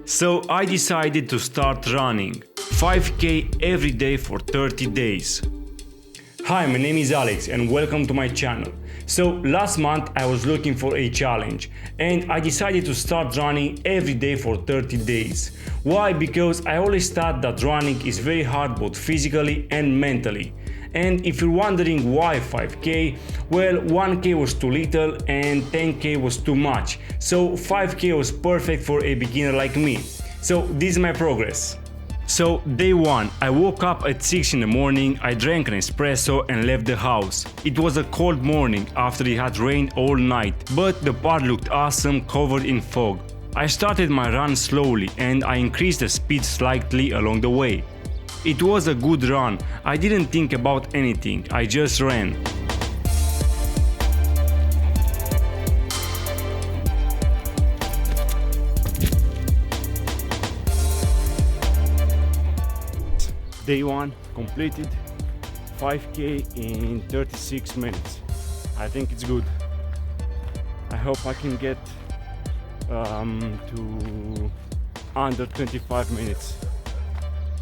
So I decided to start running 5K every day for 30 days. Hi, my name is Alex and welcome to my channel. So last month I was looking for a challenge and I decided to start running every day for 30 days. Why? Because I always thought that running is very hard both physically and mentally. And if you're wondering why 5K, well, 1K was too little and 10K was too much. So 5K was perfect for a beginner like me. So this is my progress. So day 1, I woke up at 6 in the morning, I drank an espresso and left the house. It was a cold morning after it had rained all night, but the park looked awesome covered in fog. I started my run slowly and I increased the speed slightly along the way. It was a good run, I didn't think about anything, I just ran. Day 1 completed 5K in 36 minutes. I think it's good. I hope I can get to under 25 minutes.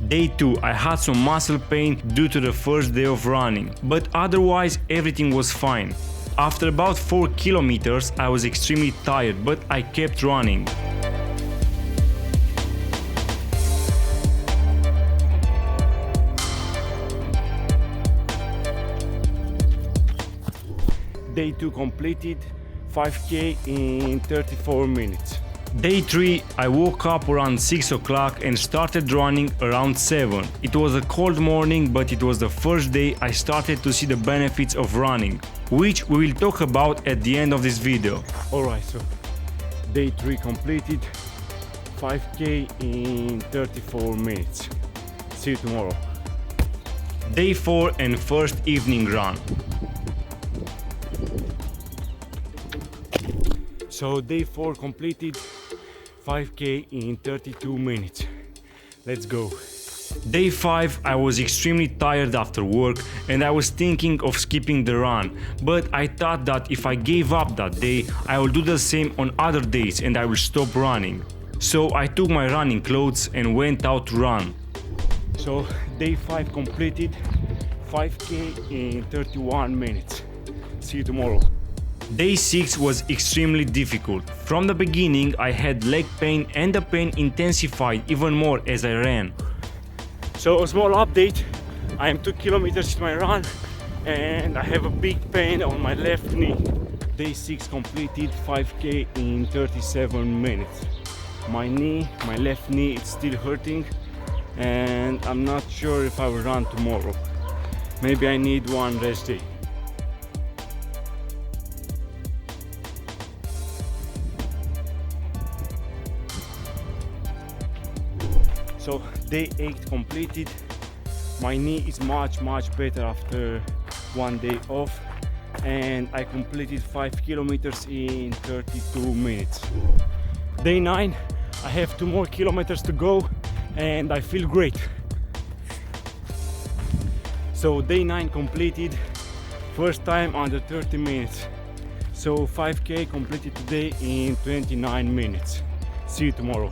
Day 2, I had some muscle pain due to the first day of running, but otherwise everything was fine. After about 4 kilometers I was extremely tired, but I kept running. Day 2 completed 5K in 34 minutes. Day 3, I woke up around 6 o'clock and started running around 7. It was a cold morning, but it was the first day I started to see the benefits of running, which we will talk about at the end of this video. Alright, so day 3 completed 5K in 34 minutes. See you tomorrow. Day 4 and first evening run. So day 4 completed 5K in 32 minutes. Let's go. Day 5, I was extremely tired after work and I was thinking of skipping the run. But I thought that if I gave up that day, I will do the same on other days and I will stop running. So I took my running clothes and went out to run. So day 5 completed 5K in 31 minutes. See you tomorrow. Day 6 was extremely difficult. From the beginning I had leg pain and the pain intensified even more as I ran. So a small update, I am 2 kilometers into my run and I have a big pain on my left knee. Day 6 completed 5K in 37 minutes. My left knee, it's still hurting and I'm not sure if I will run tomorrow. Maybe I need one rest day. So day 8 completed. My knee is much better after 1 day off and I completed 5 kilometers in 32 minutes. Day 9, I have 2 more kilometers to go and I feel great. So day 9 completed, first time under 30 minutes. So 5K completed today in 29 minutes. See you tomorrow.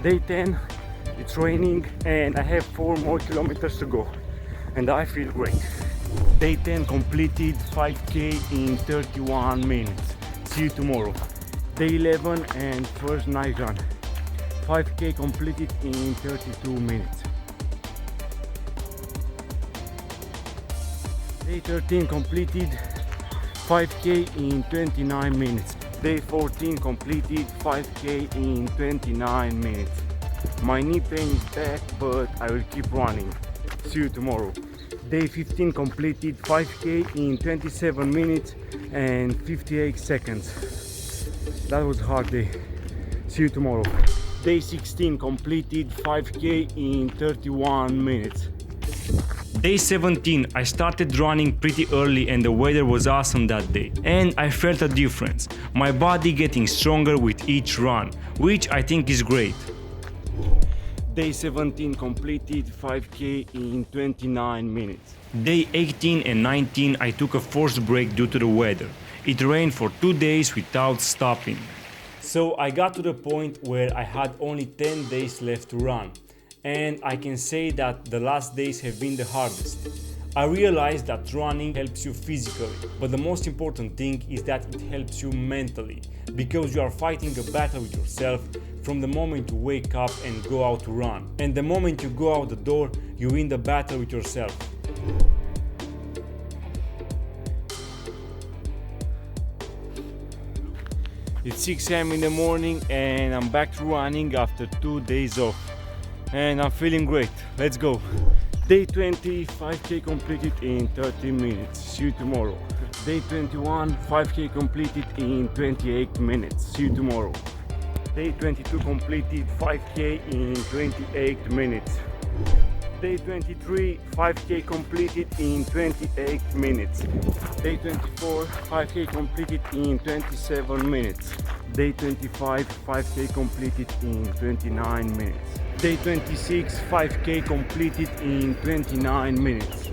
Day 10, it's raining and I have 4 more kilometers to go and I feel great. Day 10 completed 5K in 31 minutes. See you tomorrow. Day 11 and first night run. 5K completed in 32 minutes. Day 13 completed 5K in 29 minutes. Day 14 completed 5K in 29 minutes. My knee pain is back, but I will keep running. See you tomorrow. Day 15 completed 5K in 27 minutes and 58 seconds. That was a hard day. See you tomorrow. Day 16 completed 5K in 31 minutes. Day 17, I started running pretty early and the weather was awesome that day. And I felt a difference. My body getting stronger with each run, which I think is great. Day 17 completed 5K in 29 minutes. Day 18 and 19 I took a forced break due to the weather. It rained for 2 days without stopping. So I got to the point where I had only 10 days left to run, and I can say that the last days have been the hardest. I realized that running helps you physically, but the most important thing is that it helps you mentally, because you are fighting a battle with yourself from the moment you wake up and go out to run. And the moment you go out the door, you win the battle with yourself. It's 6 a.m. in the morning and I'm back to running after 2 days off. And I'm feeling great. Let's go. Day 20, 5k completed in 30 minutes. See you tomorrow. Day 21, 5k completed in 28 minutes. See you tomorrow. Day 22 completed 5k in 28 minutes. Day 23, 5k completed in 28 minutes. Day 24, 5k completed in 27 minutes. Day 25, 5k completed in 29 minutes. Day 26, 5k completed in 29 minutes.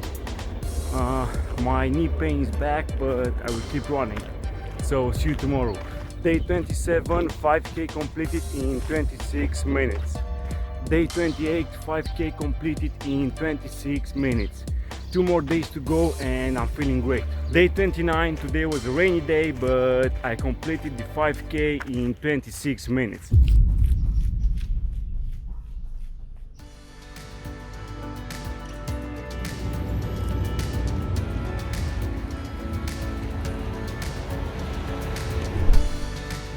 My knee pain is back, but I will keep running. So see you tomorrow. Day 27, 5k completed in 26 minutes. Day 28, 5k completed in 26 minutes. 2 more days to go and I'm feeling great. Day 29, today was a rainy day, but I completed the 5k in 26 minutes.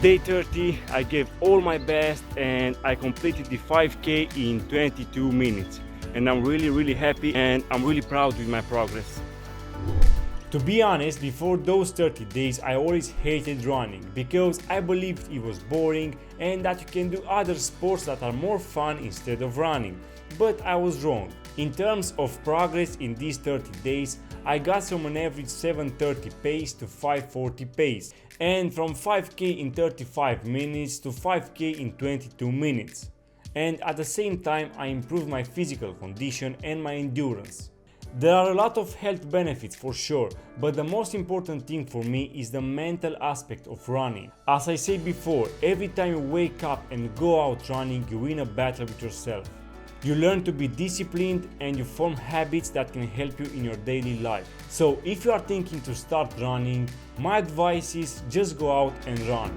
Day 30, I gave all my best and I completed the 5k in 22 minutes. And I'm really happy and I'm really proud with my progress. To be honest, before those 30 days I always hated running because I believed it was boring and that you can do other sports that are more fun instead of running. But I was wrong. In terms of progress in these 30 days, I got from an average 7:30 pace to 5:40 pace, and from 5k in 35 minutes to 5k in 22 minutes. And at the same time I improved my physical condition and my endurance. There are a lot of health benefits for sure, but the most important thing for me is the mental aspect of running. As I said before, every time you wake up and go out running, you win a battle with yourself. You learn to be disciplined and you form habits that can help you in your daily life. So if you are thinking to start running, my advice is just go out and run.